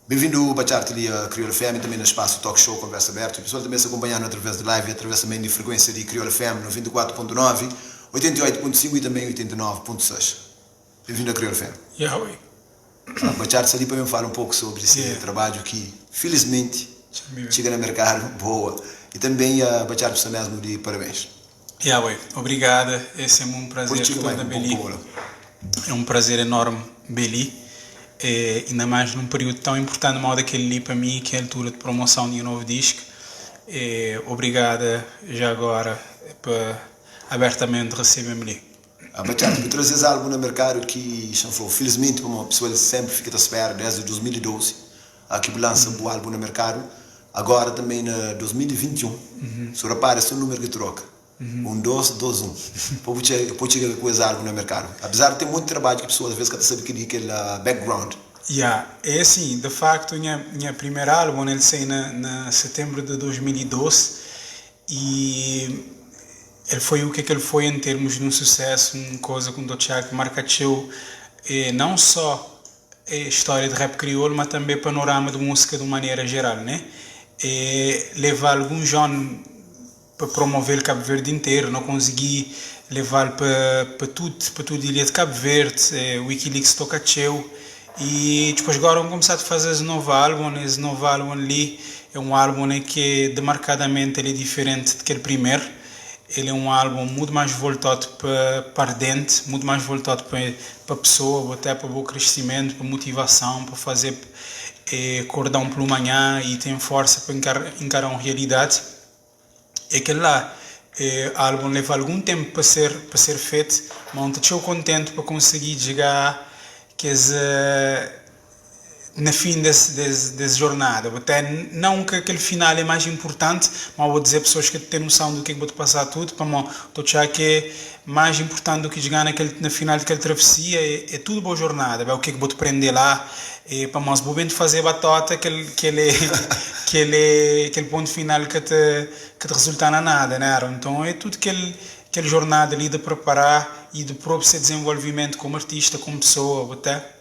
Bem-vindo a Bacharte ali a Crioula FM, também no espaço Talk Show Conversa Aberta. O pessoal também se acompanhando através de live e através também de frequência de Crioula FM 94.9, 88.5 e também 89.6. Bem-vindo a Crioula FM. Yahweh. Bacharte ali para mim falar um pouco sobre esse trabalho que, felizmente, chega no mercado, boa. E também a Bacharte precisa mesmo de parabéns. Yahweh, obrigada. Esse é um prazer toda Beli. É um prazer enorme, Beli. Ainda mais num período tão importante mal daquele ali para mim, que é a altura de promoção de um novo disco. Obrigada já agora para abertamente receber-me ali. A Bacharte, por trazer álbum no mercado que chanfou, felizmente, como a pessoa sempre fica à espera desde 2012, que lança o álbum no mercado, agora também em 2021, se repara, esse é o número que troca. 1221. Pode chegar com esse álbum no mercado. Apesar de ter muito trabalho que a pessoa às vezes sabe que aquele background. É assim, de facto, minha primeiro álbum ele saiu na setembro de 2012 e ele foi o que ele foi em termos de um sucesso, uma coisa com o Thiago marcou não só a história de rap crioulo, mas também o panorama de música de maneira geral, né? Levar alguns jovens para promover o Cabo Verde inteiro, não consegui levar para tudo ilha de Cabo Verde, o Wikileaks toca teu e depois agora vamos começar a fazer esse novo álbum ali é um álbum que demarcadamente ele é diferente daquele primeiro. Ele é um álbum muito mais voltado para dentro, muito mais voltado para a pessoa, até para o crescimento, para a motivação, para fazer acordar pelo manhã e ter força para encarar uma realidade. Aquele lá, álbum leva algum tempo para ser feito, mas estou contente para conseguir chegar na fim dessa jornada. Até não que aquele final é mais importante, mas vou dizer a pessoas que têm noção do que vou passar tudo, para mim, estou achando que é mais importante do que chegar na final daquela travessia, é tudo boa jornada, é o que vou te prender lá, para nós vou bem fazer batota, aquele ponto final que te resulta na nada, né? Então é tudo aquela jornada ali de preparar e de próprio seu desenvolvimento como artista, como pessoa, até.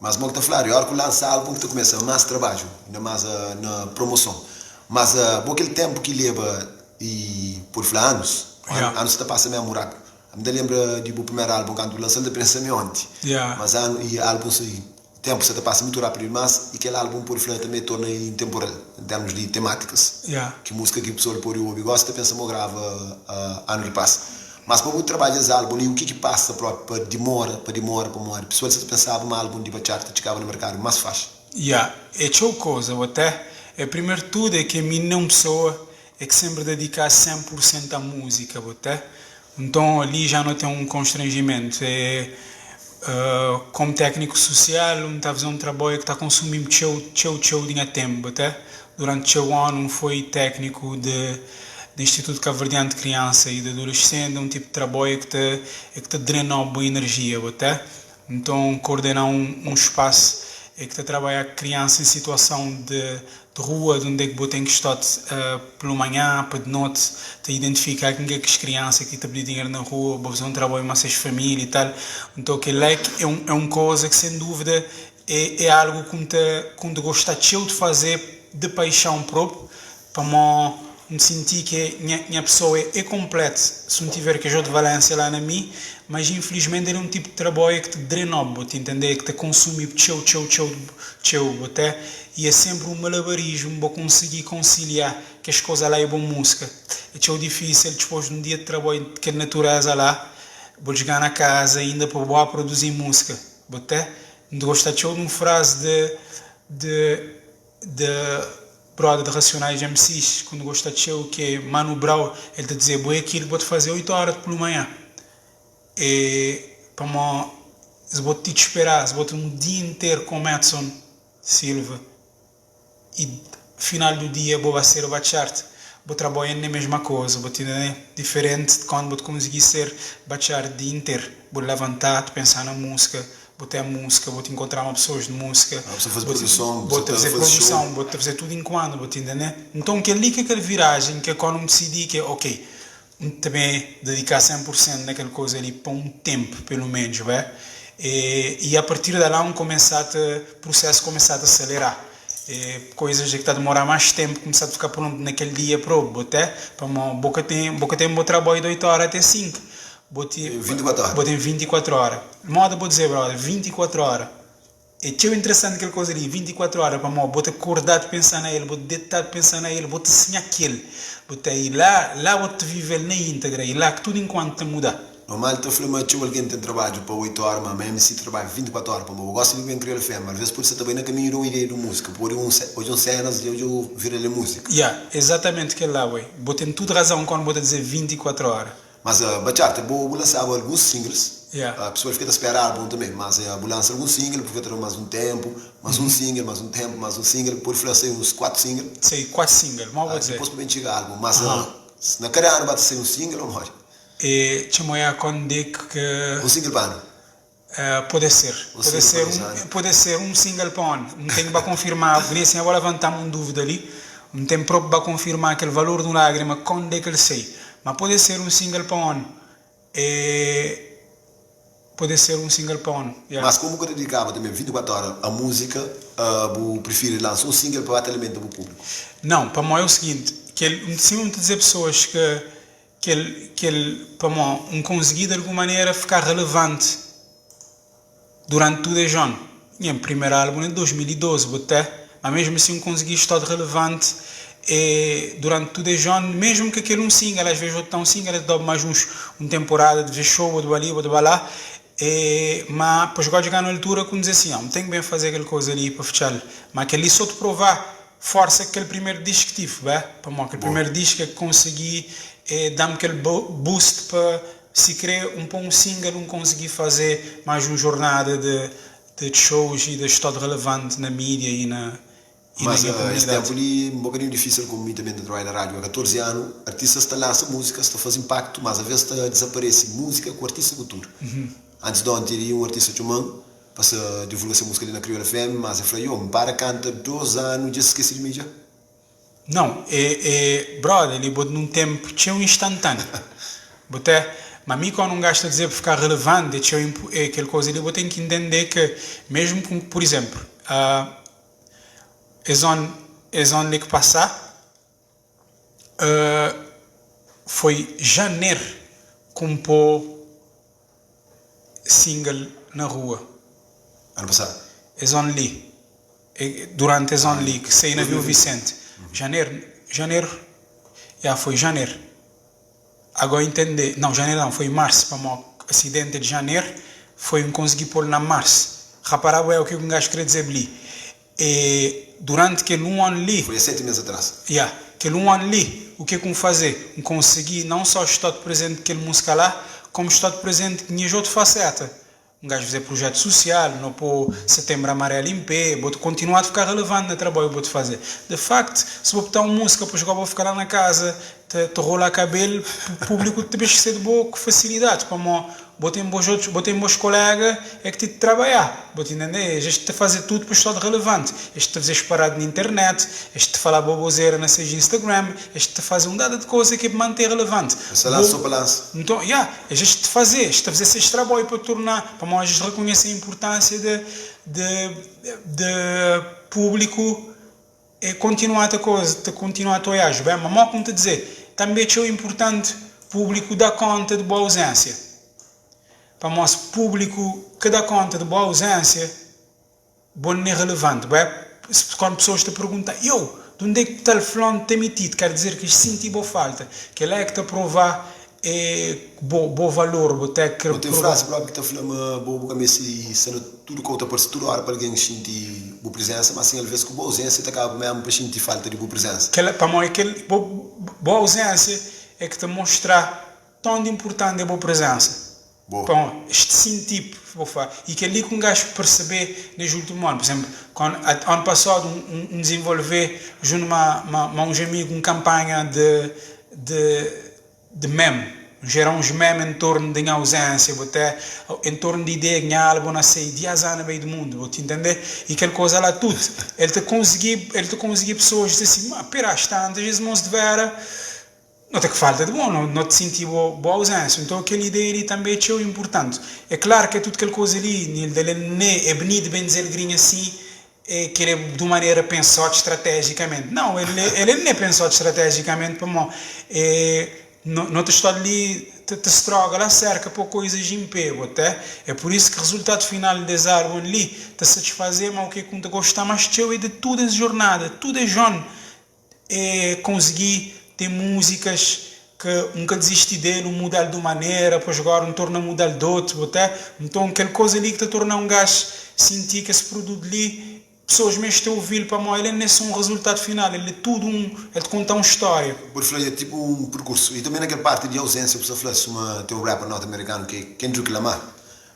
Mas como está falando, a hora que lança álbum que começa mais trabalho, ainda mais na promoção. Mas aquele tempo que leva e por falar anos está passando mesmo rápido. Me lembra do primeiro álbum quando lançou de pensamento. Mas álbum tempo se passa muito rápido, mas aquele álbum por falar também torna intemporal em termos de temáticas. Que música que a pessoa pode ouvir gosta, pensa que grava ano que passa. Mas para muito trabalho esse álbum, e o que passa para demora. A pessoa se pensava um álbum de Bacharte que chegava no mercado mais fácil. É outra coisa, até. Primeiro de tudo é que a mim não pessoa é que sempre dedicar 100% à música, até. Então ali já não tem um constrangimento. Como técnico social, está a fazer um trabalho que está consumindo teu dinheiro tempo, até. Durante o ano fui técnico do Instituto Cabo-Verdiano de Criança e de Adolescente, um tipo de trabalho que te drena boa energia, até. Então, coordenar um espaço que te trabalha criança em situação de rua, de onde é que você tem que estar pela manhã, para de noite, te identificar com que é que as crianças que te pedem dinheiro na rua, para fazer um trabalho mais as famílias e tal. Então, aquele é uma coisa que, sem dúvida, é algo que te gosta de fazer de paixão própria, para me sentir que minha pessoa é completa se não tiver que de valência lá na mim, mas infelizmente ele é um tipo de trabalho que te drena, te entender, que te consome até, e é sempre um malabarismo para conseguir conciliar que as coisas lá é boa música. É difícil depois de um dia de trabalho que a natureza lá, vou chegar na casa ainda para boa produzir música, até, não gosto de uma frase de brother de Racionais de MCs, quando gosta de show, que é Mano Brown, ele te dizer, boa aquilo, vou-te fazer 8 horas pela manhã. Para mim, se vou te esperar, se vou ter um dia inteiro com Edson Silva, e final do dia vou ser o Bacharte, vou trabalhar na mesma coisa, vou ter diferente de quando vou conseguir ser Bacharte o dia inteiro, vou levantar, pensar na música, vou ter a música, vou te encontrar uma pessoa de música, vou fazer produção, vou fazer produção, vou fazer tudo enquanto, vou te entender? Então, que ali que aquela viragem, que é quando me decidi que, ok, também dedicar 100% naquela coisa ali, para um tempo, pelo menos, vai? E a partir de lá, o processo começar a acelerar. coisas que está a demorar mais tempo, começar a ficar pronto naquele dia para botar, para boca tem um trabalho de 8 horas até 5. 24 horas. Botem 24 horas. Moda, vou dizer, brother, 24 horas. É tão interessante aquela coisa ali, 24 horas, para mim, bota acordar de pensar na ele, bota deitar de pensar na ele, bota sonhar aquele, bota aí lá bota viver na íntegra, e lá que tudo enquanto te muda. Normal, tu falou que alguém tem trabalho para 8 horas, mas mesmo se trabalha 24 horas, para eu gosto de ver Criolla FM, às vezes por isso também na caminho de uma ideia de música, por hoje cenas e hoje eu virei a música. Exatamente aquele lá, ué. Botem tudo razão quando bota dizer 24 horas. Mas, Bachata, vou lançar alguns singles. A pessoa fica a esperar bom também, mas vou lançar alguns singles, porque terá mais um tempo, mais um single, mais um tempo, mais um single, por fazer uns 4 singles. Sei, 4 singles, mal vou dizer. Depois para chegar álbum, mas na carreira vai ser um single ou mais? E tinha quando digo que um single para ano? Pode ser. Pode ser um single para ano. Não tenho para confirmar, porque assim agora levantar-me uma dúvida ali, não tenho próprio para confirmar aquele valor de uma lágrima, quando é que ele sei. Mas pode ser um single para ano. Pode ser um single para ano. Mas como eu dedicava também 24 horas a música, eu prefiro lançar um single para bater alimento do público? Não, para mim é o seguinte, que ele, sim, muitas dizer pessoas que ele para mim, conseguir de alguma maneira ficar relevante durante todo o ano. Minha primeiro álbum em 2012, mas mesmo assim consegui estar relevante durante todo o ano, mesmo que aquele um single, às vezes outro um single, dá mais uma temporada de show, de ali, de lá, mas depois gosto de chegar na altura quando dizer assim, não tenho bem fazer aquela coisa ali para fechar, mas aquele só te provar força aquele primeiro disco que tive, para mim, aquele primeiro disco que consegui dar-me aquele boost para se querer um single, não consegui fazer mais uma jornada de shows e de estado relevante na mídia e na mas esse tempo ali é um bocadinho difícil como também de trabalhar na rádio. Há 14 anos, artistas estão lá essa música, estão a fazer impacto, mas às vezes está desaparece música com artista cultura. Antes de ontem teria um artista chumão para divulgar essa música ali na Criolla FM, mas eu falei, para canta 2 anos, já se esqueci de mim já. Não, brother, ele botou num tempo, tinha um instantâneo. Mas a mim quando um gajo está a dizer para ficar relevante, aquela coisa ali, eu tenho que entender que, mesmo com, por exemplo, as anos que passar, foi janeiro compor single na rua. Ano passado? As anos ali, durante as anos ali, que saí na Vila Vicente. Janeiro, foi janeiro. Agora entender, não, janeiro não, foi março, para o acidente de janeiro, foi conseguir pôr na março. Reparar é o que um gajo queria dizer ali. Durante aquele um ano ali... Foi há 7 meses atrás. Aquele um ano ali, o que eu consegui? Consegui não só estar presente naquele música lá, como estar presente em outra faceta. Um gajo fazer projeto social, não pôr Setembro Amarelo em pé, vou continuar a ficar relevante no trabalho que vou fazer. De facto, se vou botar uma música, depois vou ficar lá na casa, te rolar cabelo, o público te vai ser de boa facilidade. Como botei meus colegas, é que te trabalhar. Vou entender? Este te fazer tudo para estar relevante. Este te fazer parado na internet, este te falar boboseira na seja Instagram, este te fazer um dado de coisa que é para manter relevante. Essa lá só balanço. Então, este te fazer esse trabalho para tornar, para nós reconhecer a importância de público continuar a coisa, continuar a toiar. Mas mal como te dizer, também é importante público dar conta de boa ausência. Para o nosso público que dá conta de boa ausência, bom não é relevante. Quando pessoas te perguntam, de onde é que está o fulano te emitido? Quer dizer que senti boa falta. Que ele é que te provar bom valor. Não tem frase própria que está falando, boa cabeça e sendo tudo que está por tudo hora para alguém sentir boa presença, mas assim, às vezes com boa ausência, te acaba mesmo para sentir falta de boa presença. Para mim, boa ausência é que te mostrar tão importante a boa presença. Bom, este sim tipo, e que ali que um gajo perceber nos últimos anos, por exemplo, quando ano passado desenvolver junto a uns amigos uma campanha de meme, gerar uns memes em torno da ausência, até em torno de ideia que a álbum nasceu 10 anos no meio do mundo, vou te entender? E aquela coisa lá tudo, ele te conseguir pessoas dizer assim, mas pera, está antes vezes não se devera. Não tem que falta de bom, não te senti boa ausência. Então aquela ideia ali também é importante. É claro que é tudo aquela coisa ali, é bonito bem dizer grinha assim, que ele de maneira pensou estrategicamente. Não, ele nem pensou estrategicamente para mim. Não te estou ali, te estraga lá cerca por coisas de emprego, até. É por isso que o resultado final desse álbum ali te satisfazer, mas o que te gostar mais teu é de toda essa jornada, tudo é John. Consegui ter músicas que nunca desisti dele, mudar de maneira, depois agora torna mudar de outro, até. Então aquela coisa ali que te torna um gajo sentir que esse produto ali pessoas mesmo estão a ouvir para mim, ele não é só um resultado final, ele é tudo ele te conta uma história. Por falar, é tipo um percurso. E também naquela parte de ausência, você falou tem um rapper norte-americano que é Kendrick Lamar.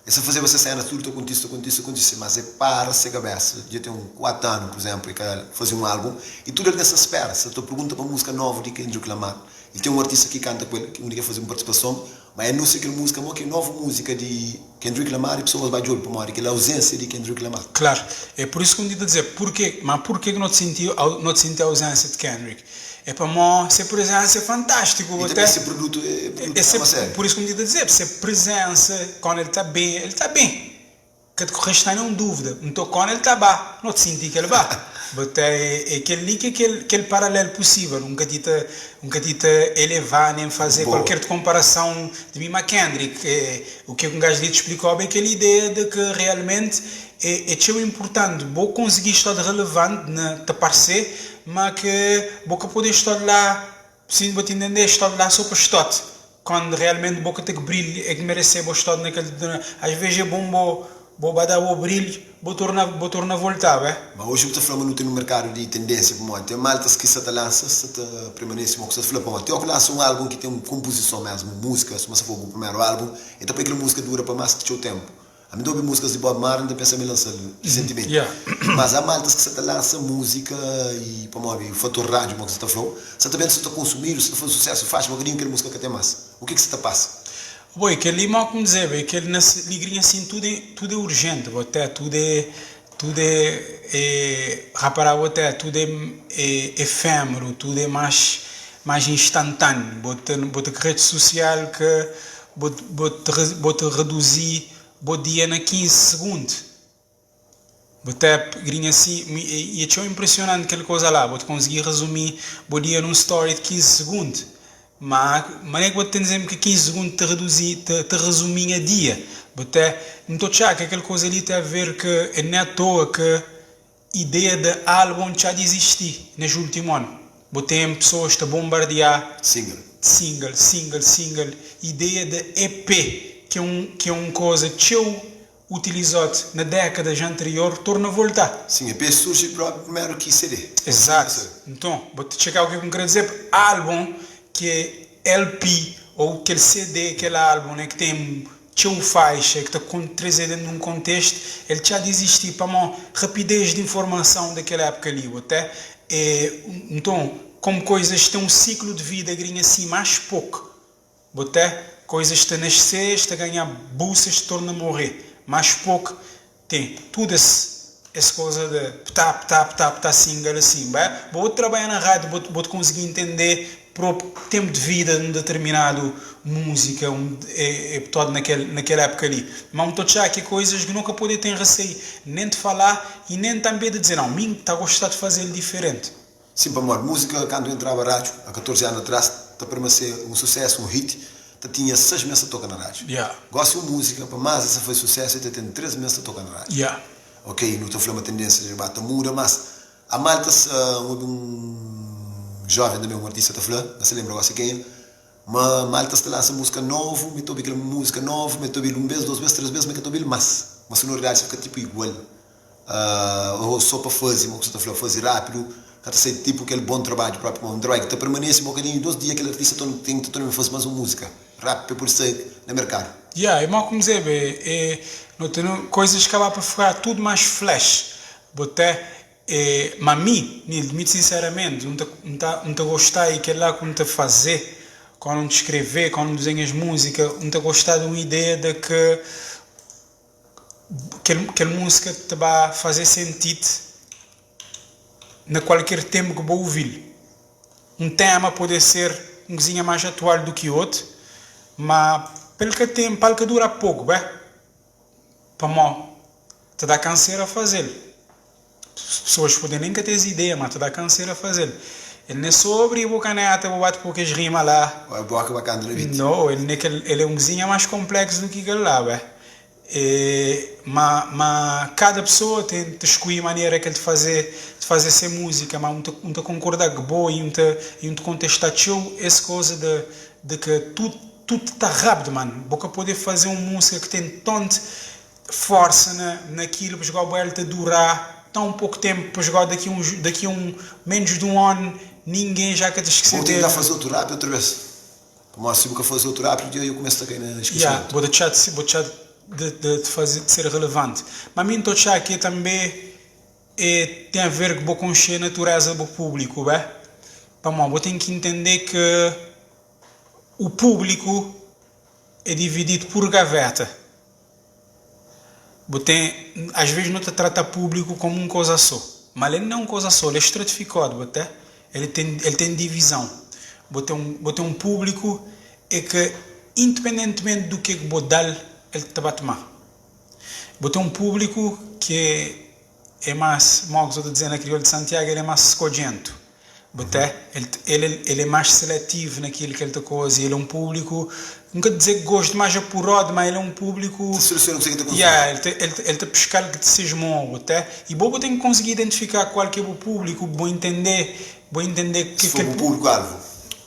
Essa fazer você sair na tudo, acontece, mas é para ser cabeça. Já tem 4 anos, por exemplo, que fazer um álbum, e tudo ele nessa espera. Se tu pergunta para uma música nova de Kendrick Lamar, e tem um artista que canta com ele, que quer fazer uma participação, mas é não sei aquela música, mas que é nova música de Kendrick Lamar e pessoas vai de olho para mim, aquela ausência de Kendrick Lamar. Claro, é por isso que eu me digo a dizer, porquê que não te senti a ausência de Kendrick? É para mim, essa presença é fantástico. E também esse produto é por isso que eu me digo a dizer, essa presença, quando ele está bem. Que o resto não é dúvida. Então, quando ele está bem, não te senti que ele vai. É aquele paralelo possível. Nunca te elevar nem fazer qualquer comparação de mim a Kendrick. O que um gajo te explicou é aquela ideia de que realmente é tão importante. Vou conseguir estar relevante na te parecer, mas que vou poder estar lá, sim, vou te entender, estar lá só para estar. Quando realmente vou ter que brilhar, é que merecer vou estar naquele. Às vezes é bom. Vou dar o brilho, vou tornar voltar, é? Mas hoje você fala não tem no mercado de tendência para mim. Tem maltas que se te lança, se te permanece, mas você fala para mim. Tem que lançar um álbum que tem uma composição mesmo, música, se você for o primeiro álbum, então para aquela música dura para mais que o seu tempo. A mim ouve músicas de Bob Marley, pensa em lançar recentemente. Yeah. Mas há maltas que se te lança música e para mim, o fator rádio, como você está falando, você também se te consumir, se te faz sucesso, faz uma grande aquela música que tem mais. O que se te passa? Bom, que ali mal como dizer, que ele nessa ligrinha assim tudo é urgente, até tudo até tudo é efêmero, tudo é mais instantâneo. Bota rede social que bota reduzir o dia na 15 segundos. Até grinha assim, e é tão impressionante aquela coisa lá, bota conseguir resumir o dia num story de 15 segundos. Mas é que vou te dizer que 15 segundos te resumir a dia. Até não estou achando que aquela coisa ali tem a ver que não é à toa que a ideia de álbum já de existir neste último ano. Tem pessoas a bombardear single, ideia de EP, que é uma coisa que eu utilizado na década anterior, torna a voltar. Sim, EP surge primeiro que CD. Exato. Então, vou te checar o que eu quero dizer. Álbum que é LP ou aquele CD, aquele álbum, né, que tem uma faixa, que está trazendo dentro de um contexto, ele já de existir para uma rapidez de informação daquela época ali. Até, então, como coisas têm um ciclo de vida grinha assim, mais pouco. Até, coisas que nascer, a ganhar bolsas, se torna a morrer. Mais pouco tem tudo essa coisa de tá single assim, vou trabalhar na rádio, vou conseguir entender o tempo de vida de um determinado música, todo naquela época ali. Mas não estou a achar que coisas que nunca podem ter receio, nem de falar e nem também de dizer, não, mim está a gostar de fazer diferente. Sim, para amor, música, quando eu entrava na rádio, há 14 anos atrás, para ser um sucesso, um hit, tinha 6 meses a tocar na rádio. Yeah. Gosto de música, para mais essa foi sucesso, eu tenho 3 meses a tocar na rádio. Yeah. Ok, não estou falando uma tendência de bata muda, mas a malta, jovem também, um artista está falando, não se lembra agora quem é, mas malta está lança música nova, me estou aquela música nova, me estou um mês, 2 meses, 3 meses, me estou mais a sonoridade fica tipo igual. Ou só para fazer, mas você está falando, fazer rápido, para ser tipo aquele bom trabalho próprio, um trabalho que permanece um bocadinho, 2 dias aquele artista tem que fazer mais uma música rápido por ser no mercado. É mal como dizer, coisas que acabam para ficar tudo mais flash, até mas a mim, sinceramente, não te gostar e que lá quando te fazer, quando te escrever, quando desenhas música, não te gostar de uma ideia de que aquela música te vai fazer sentido na qualquer tempo que vou ouvir. Um tema pode ser um coisinha mais atual do que outro, mas pelo que tempo, pelo que dura pouco, para mim, te dá canseira a fazer. pessoas podem nem ter ideia, mas tu dá câncer a fazer. Ele não é sobre o caneta, vou bater poucas rimas lá. É boa bacana na vida. Não, ele é um cozinha mais complexo do que aquele lá, mas cada pessoa tem de escolher a maneira que ele de fazer essa música, mas um te concorda que boa e um te contestar essa coisa de que tudo está rápido, mano. Boca poder fazer uma música que tem tanta força naquilo para jogar ele te durar tão pouco tempo para jogar daqui menos de um ano, ninguém já quer te esquecer. Vou tentar fazer outro rap outra vez. Como assim, vou fazer outro rap e eu começo a cair na esquecimento. Vou deixar de ser relevante. Mas a mim estou achando que também tem a ver com a natureza do público, vou ter que entender que o público é dividido por gaveta. Às vezes não te trata público como uma coisa só, mas ele não é uma coisa só, ele é estratificado, ele tem divisão. Tem um público é que, independentemente do que vou dar, ele te vai tomar. Tem um público que é mais, como eu estou dizendo na crioula de Santiago, ele é mais escogento. Ele é mais seletivo naquilo que ele te coisa. Ele é um público, nunca dizer que gosto mais apurado, mas ele é um público. Ele te pescar que te seja bom, e vou ter que conseguir identificar qual que é o público, vou entender que se for o público-alvo.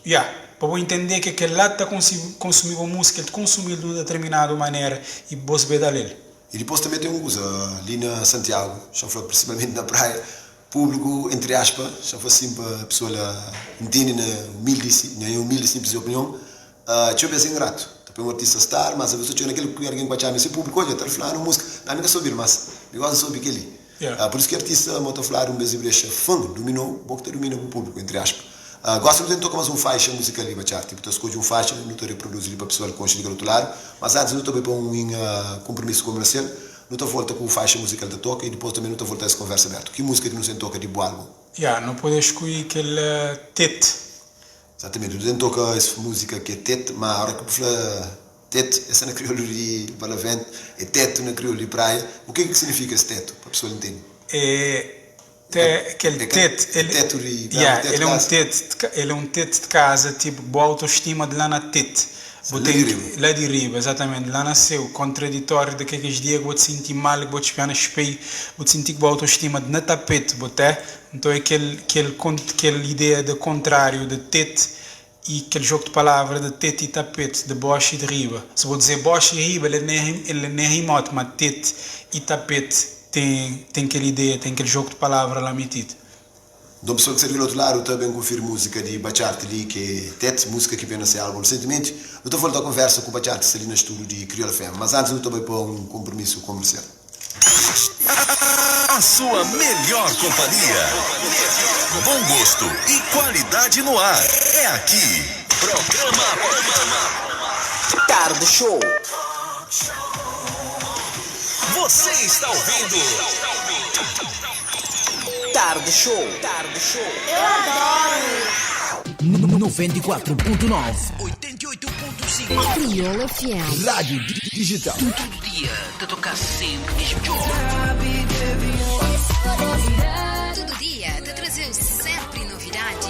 Para vou entender que aquele lá está consumindo a música, ele consumir de uma determinada maneira e vou saber dele. E depois também tem um uso ali na Santiago, já foi principalmente na praia. Público, entre aspas, já foi sempre a pessoa entende na humilde simples opinião, deixa eu ver se é ingrato. Tem um artista star, mas a pessoa tinha naquele que alguém vai chamar esse público, olha, está falando música, não nunca soube, mas igual soube que ele. Por isso que o artista, está falando, um beijo de brecha, fundo, dominou, pouco domina o público, entre aspas. Gosto de tocar mais uma faixa música ali, tipo, tu escolhe uma faixa, não te reproduz ali para a pessoa que consiga do outro lado, mas antes não estou bem para um compromisso comercial. Não te volta com faixa musical da toca e depois também não te volta essa conversa aberta. Que música que não se toca de boa álbum? Não podes escolher aquele tete. Exatamente, não toca essa música que é tete, mas a hora que fala tete, essa na crioula de Balavente, é teto na crioula de praia. O que significa esse teto, para a pessoa entender? Aquele tete, ele é um tete de casa, tipo, boa autoestima de lá na tete. Lá de riba, exatamente, lá nasceu, contraditório de que aqueles dias vou te sentir mal, vou te espiar no espelho, vou te sentir com a autoestima de na tapete, então é aquela ideia de contrário, de tete, e aquele jogo de palavras de tete e tapete, de boche e de riba. Se vou dizer boche e riba, ele nem é remoto, mas tete e tapete tem aquela ideia, tem aquele jogo de palavras lá metido. Então, pessoa que serviu do outro lado, eu também confiro música de Bacharte ali, que é Tete, música que vem nesse álbum recentemente. Eu estou falando da conversa com o Bacharte ali no estúdio de Crioula FM, mas antes eu estou bem para um compromisso comercial. A sua melhor companhia. Bom gosto e qualidade no ar. É aqui. Programa Tarde Show. Você está ouvindo Tarde Show. Eu adoro. 94.9 88.5 Crioula FM. Rádio Digital. Todo dia te tocar sempre mesmo jogo. Todo dia te trazer sempre novidade.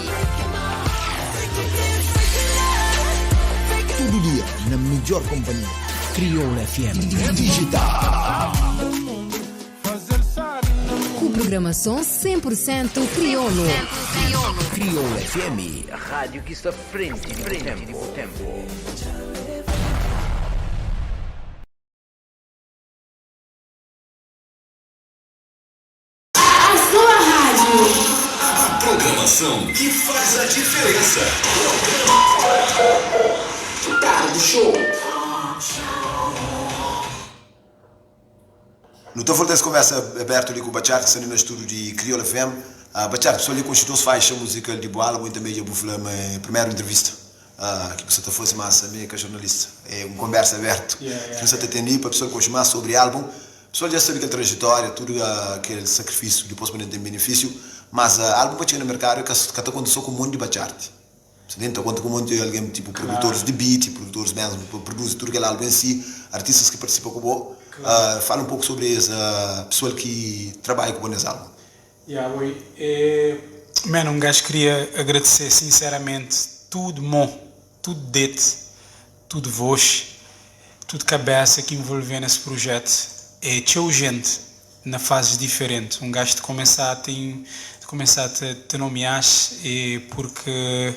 Todo dia na melhor companhia. Crioula FM Digital. Com programação 100% crioulo. Crioula FM. A rádio que está à frente do tempo. A sua rádio. A programação que faz a diferença. Tarde Show. No estou falando dessa conversa aberta ali com o Bacharte, que está ali no estúdio de Crioula FM. Bacharte, só ali constituiu-se faixa musical de boa álbum e também já vou falar a primeira entrevista. Que você fosse massa, meio que jornalista. É uma conversa aberta. Que você tem para a pessoa que mais sobre o álbum. A pessoa já sabe aquela trajetória, tudo aquele sacrifício, depois para ter benefício. Mas o álbum que tinha no mercado que está acontecendo com um monte de Bacharte. Você dentro conta com um monte de alguém, tipo produtores de beat, produtores mesmo, produzem tudo aquele álbum em si, artistas que participam com o fala um pouco sobre essa pessoa que trabalha com o álbum. Mano, um gajo queria agradecer sinceramente tudo, tudo dete, tudo voz, tudo cabeça que envolveu nesse projeto. É teu gente na fases diferentes. Um gajo de começar a te nomear porque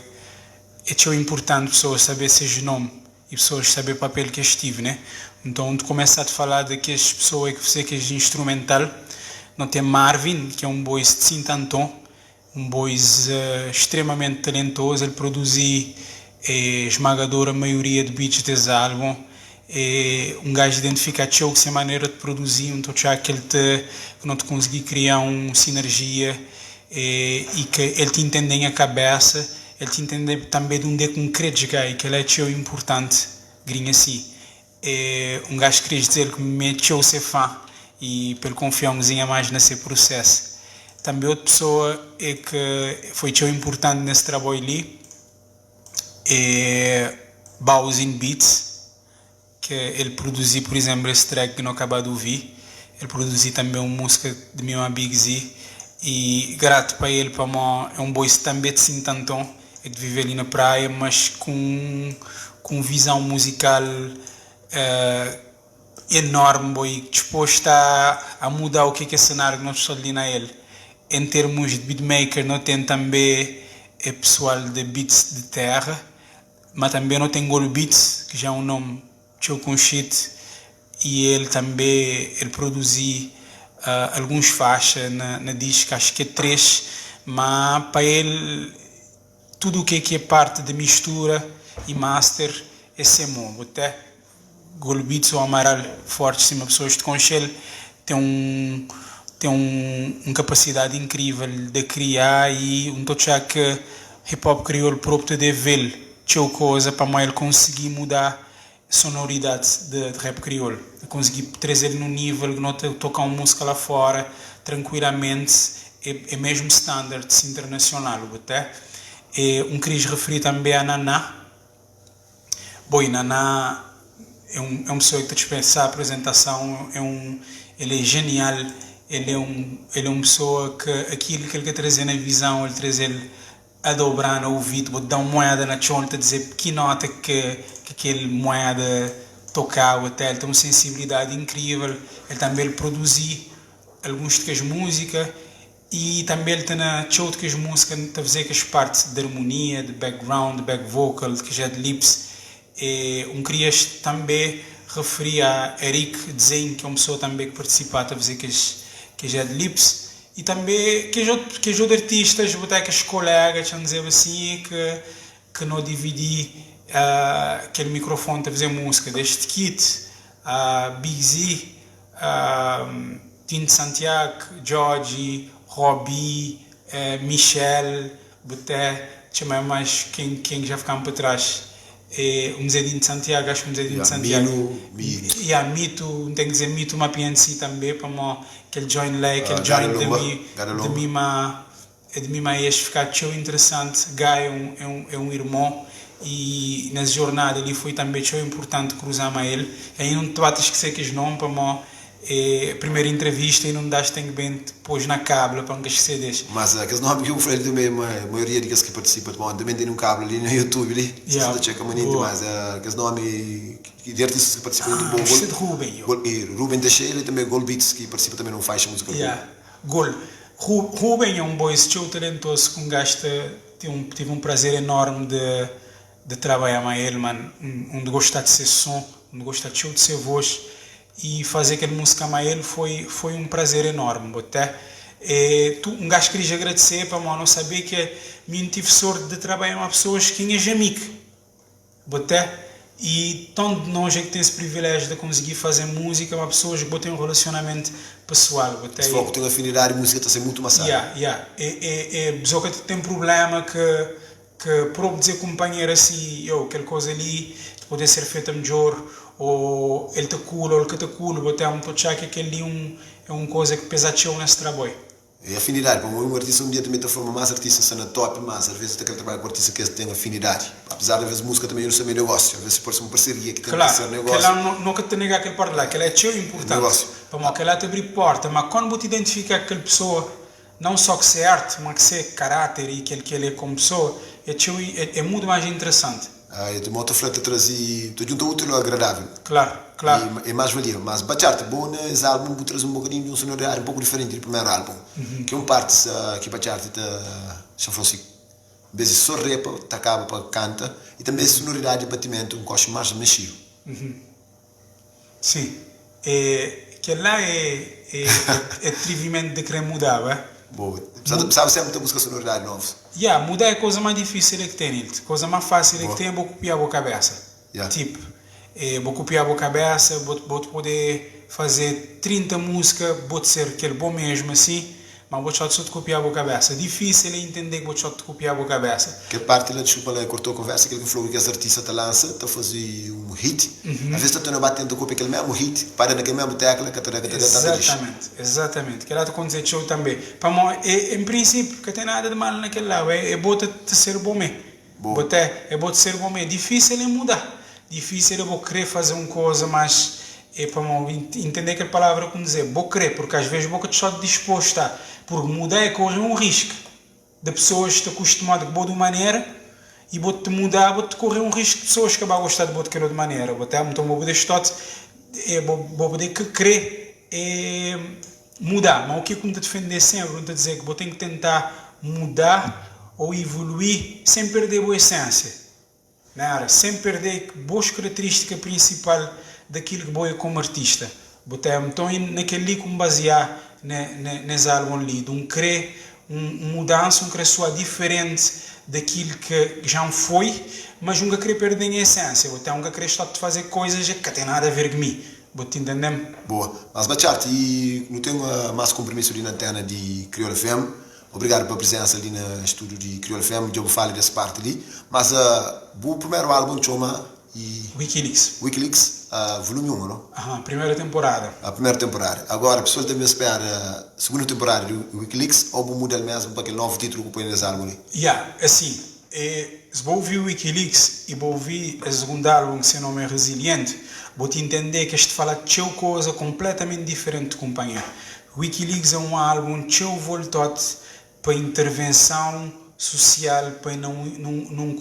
é tão importante pessoas saber seja nome e pessoas saber o papel que estive, né? Então, de começar a falar daquelas pessoas que você que é instrumental, não tem Marvin, que é um boys de Sintanton, um boys extremamente talentoso. Ele produziu esmagadora maioria de beats desse álbum. Um gajo identifica que essa maneira de produzir, então já que ele não te conseguir criar uma sinergia e que ele te entende em a cabeça, ele te entende também de onde é concreto que ele é tão importante, grinha assim. Um gajo que queria dizer que me meteu ser fã e pelo confiamos mais nesse processo. Também outra pessoa que foi tão importante nesse trabalho ali é Bowsin Beats, que ele produziu, por exemplo, esse track que não acabei de ouvir. Ele produziu também uma música de minha Big Z e grato para ele, para mim, é um boy também de Sintanton, é de viver ali na praia, mas com visão musical enorme, boy, disposto a mudar o que é cenário que nós estamos ali na ele. Em termos de beatmaker, não tem também pessoal de beats de terra, mas também não tem Gold Beats, que já é um nome teu conhecido, e ele também produziu algumas faixas na disco, acho que é 3, mas para ele tudo o que é parte de mistura e master é semo, até Gold Beats ou Amaral forte, se uma pessoa de conchel tem uma capacidade incrível de criar e tocha que hip hop criou o próprio de ver teu coisa para ele conseguir mudar sonoridade de rap crioulo, conseguir trazer no nível que não tocar uma música lá fora tranquilamente, é mesmo standards internacional, até. Queria referir também a Naná. Naná é uma pessoa que dispensa a apresentação, ele é genial, ele é uma pessoa que aquilo que ele quer trazer na visão, ele traz ele a dobrar no ouvido, dar uma moeda na chonta, dizer que nota que aquele moeda tocava, até ele tem uma sensibilidade incrível. Ele também produziu algumas das músicas e também ele tem na outras músicas a fazer as partes de harmonia, de background, de back vocal, que já é de lips. Queria também referir a Eric Desenho, que é uma pessoa também que participa a fazer que já é de lips. E também que os outros artistas, botar que os colegas, vamos dizer assim, que não dividi aquele microfone para fazer música, deste Kit, Big Z, Tino Santiago, George, Robbie, Michel, botar, chamar mais quem já ficaram para trás. Um Zedinho de Santiago, acho que um Zedinho de Santiago. Mito, tem que dizer Mito, uma PNC também, para aquele join lá, aquele join de mim mais ficar tão interessante. Guy é um irmão e nessa jornada ali foi também tão importante cruzar com ele. Aí não te bates esquecer que os nomes para a primeira entrevista e não das tem bem depois na cábula para não esquecer desse. Mas aqueles nomes que eu falei também, a maioria de que participam também tem um cábula ali no YouTube ali, se você checa muito mais, aqueles nomes de artistas que participam do bom Ruben Teixeira e também Gold Beats que participa também numa faixa musical. Ruben é um boy tão talentoso que um gajo tive um prazer enorme de trabalhar com ele, mano, onde gostar de ser som, onde gostar de ser voz. E fazer aquela música com ele foi um prazer enorme, até. Um gajo queria agradecer para não saber que eu tive sorte de trabalhar com pessoas que é amigo, até. E tanto de nós é que tem esse privilégio de conseguir fazer música com pessoas que têm um relacionamento pessoal, até. Se for que tem afinidade, a música está a ser muito maçada. Pessoa que tem problema que por dizer companheiro assim, aquela coisa ali pode ser feita melhor, ou ele está cool, ou ele está cool, até um tochar que aquele é uma coisa que pesa nesse trabalho. É afinidade, para um artista um dia também transforma mais artistas na top, mas às vezes tem que trabalhar com artistas que têm afinidade. Apesar de às vezes música também não ser meu negócio, às vezes pode ser uma parceria que tem que ser negócio. Claro, nunca te negar aquele parte lá, que ela é tão importante. Para que ela te abrir porta, mas quando você identifica aquela pessoa não só que ser arte, mas que ser caráter e que ele é como pessoa, é muito mais interessante. De modo a trazer, tu junto útil ou agradável. Claro. E mais valia. Mas Bacharte, bom, esse álbum traz um bocadinho de um sonoridade um pouco diferente do primeiro álbum. Que parte que Bacharte já falou assim, vezes só repa, acaba para canta, e também sonoridade de batimento, coche mais mexido. Sim. Que lá é atrevimento de querer mudar, é? Boa. Sabe sempre ter busca sonoridade nova. Mudar é a coisa mais difícil que tem. A coisa mais fácil que tem é copiar a cabeça. Tipo, vou copiar a cabeça, vou poder fazer 30 músicas, vou ser aquele bom mesmo assim, mas vou só te copiar a cabeça. Difícil é entender que vou só te copiar a cabeça. Que parte lá, desculpa, lá, cortou a conversa, aquele que falou que as artistas te lançam, está a fazer um hit, às vezes está batendo a cópia aquele mesmo hit, para naquele mesmo tecla, que exatamente. Que lá te acontecer show também. Para mim, em princípio, que tem nada de mal naquele lado, é bom te ser bom mesmo. É bom te ser bom mesmo. Difícil é mudar. Difícil é vou querer fazer uma coisa, mas é para entender aquela palavra como dizer, vou querer, porque às vezes vou que estou disposto a, porque mudar é correr um risco de pessoas que estão acostumadas com boa maneira e vou-te mudar, vou-te correr um risco de pessoas que vão gostar de boa de maneira, então vou poder estar, vou poder querer mudar, mas o que eu te defender sempre, não te dizer que vou ter que tentar mudar ou evoluir sem perder a boa essência. Sem perder boas características principais daquilo que vou como artista. Então, naquele ali como basear nesse álbum ali, de querer mudança, querer soar diferente daquilo que já foi, mas nunca querer perder a essência. Então, nunca querer estar a fazer coisas que não tem nada a ver com mim. Vou-te entender? Boa. Mas, Bacharte, não tenho mais compromisso ali na antena de Crioula FM. Obrigado pela presença ali no estúdio de Crioula FM, eu vou falar dessa parte ali. Mas o primeiro álbum chama Wikileaks, volume 1, não? Primeira temporada. A primeira temporada. Agora, a pessoa também espera a segunda temporada do Wikileaks ou vou mudar mesmo para aquele novo título que põe nesse álbum ali? Assim, se vou ouvir o Wikileaks e vou ouvir o segundo álbum que se nome é Resiliente, vou te entender que este fala de uma coisa completamente diferente de companhia. Wikileaks é um álbum que eu voltou para intervenção social, para não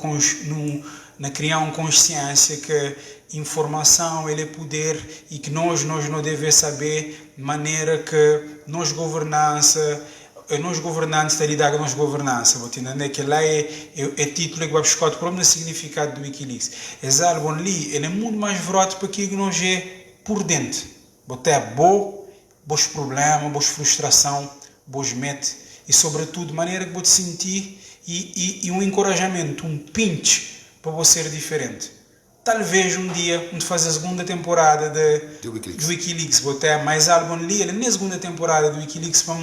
criar uma consciência que informação ele é poder e que nós não devemos saber de maneira que nós governantes está a lidar com a nossa governança. Vou entender que lá é título que vai buscar o próprio significado do Wikileaks. Esse álbum ali ele é muito mais forte para aquilo que nós é por dentro. Vou ter bons problemas, boas frustração, bons medos e sobretudo de maneira que vou te sentir e um encorajamento, um pinch para você ser diferente. Talvez um dia, quando fazer a segunda temporada do Wikileaks, vou ter mais álbum ali, na segunda temporada do Wikileaks, para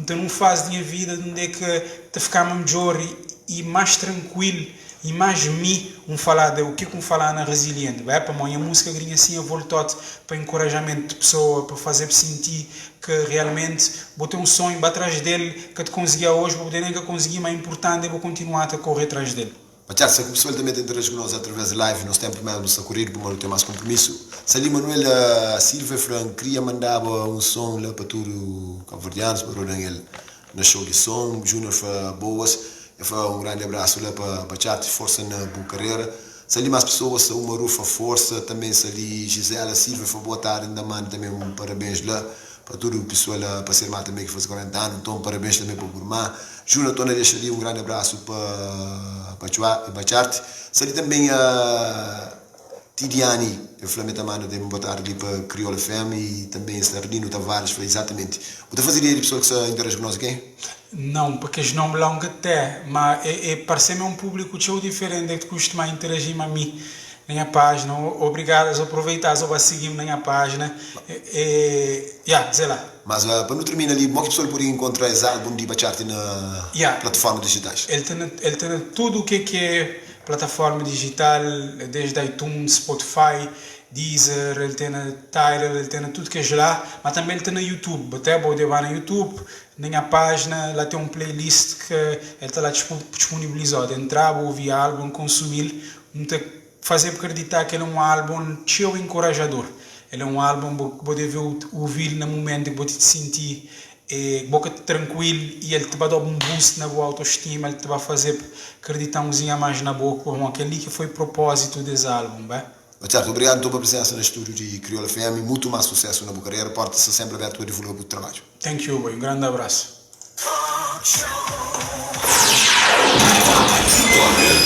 ter uma fase da minha vida onde é que te ficar melhor e mais tranquilo e mais falar de o que falar na Resiliente. Para mim, a música gringa assim, eu voltou para encorajamento de pessoa, para fazer sentir que realmente vou ter um sonho para atrás dele, que te conseguia hoje, vou poder nem que consegui, mas é importante, eu vou continuar a correr atrás dele. Bacharte, se a pessoa também interage com nós através de live, nós temos mesmo a correr, porque não tem mais compromisso. Se ali Manuel Silva Franco queria mandar um som lá para tudo cabo-verdianos, para o Daniel no show de som, Júnior foi boas, eu foi um grande abraço lá para Bacharte, força na boa carreira. Se ali mais pessoas, o Marufa força, também se ali Gisela Silva foi boa tarde, ainda manda também parabéns lá. Para todo o pessoal, para ser mais também que faz 40 anos, então parabéns também para o Burmá. Júnior, Tona deixa ali um grande abraço para Bacharte. Se ali também a Tidiane, eu falei também de boa tarde ali para Crioula FM e também a Sardino Tavares, foi exatamente. Você fazer aí pessoa que se interage com nós aqui? Não, porque eles não me longam até, mas parece-me um público tão diferente que costuma interagir com a mim. Na minha página, obrigado a aproveitar, a seguir-me na minha página. Dizer lá. Mas para não terminar ali, como é que a pessoa poderia encontrar esse álbum de Bacharte na plataforma digitais? Ele tem tudo o que é plataforma digital, desde iTunes, Spotify, Deezer, ele tem Tidal, ele tem tudo que é lá, mas também ele tem no YouTube. Até pode ir no YouTube, na minha página, lá tem um playlist que ele está lá disponibilizado. Entrar, ouvir álbum, consumir, fazer acreditar que ele é um álbum cheio encorajador. Ele é um álbum que pode ouvir no momento que pode te sentir boca tranquilo e ele te vai dar um boost na boa autoestima, ele te vai fazer acreditar um pouquinho mais na boca, como aquele que foi o propósito desse álbum, bem? Certo, obrigado pela presença no estúdio de Crioula FM, muito mais sucesso na boa carreira, porta-se sempre aberto para divulgar o trabalho. Thank you, boy. Um grande abraço.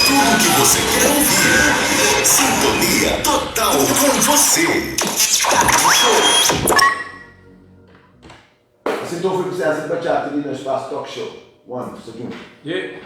Tudo o que você quer ouvir. Sintonia total com você. Assim, então foi presença de bachata ali no espaço Talk Show. One, segundo. Yeah.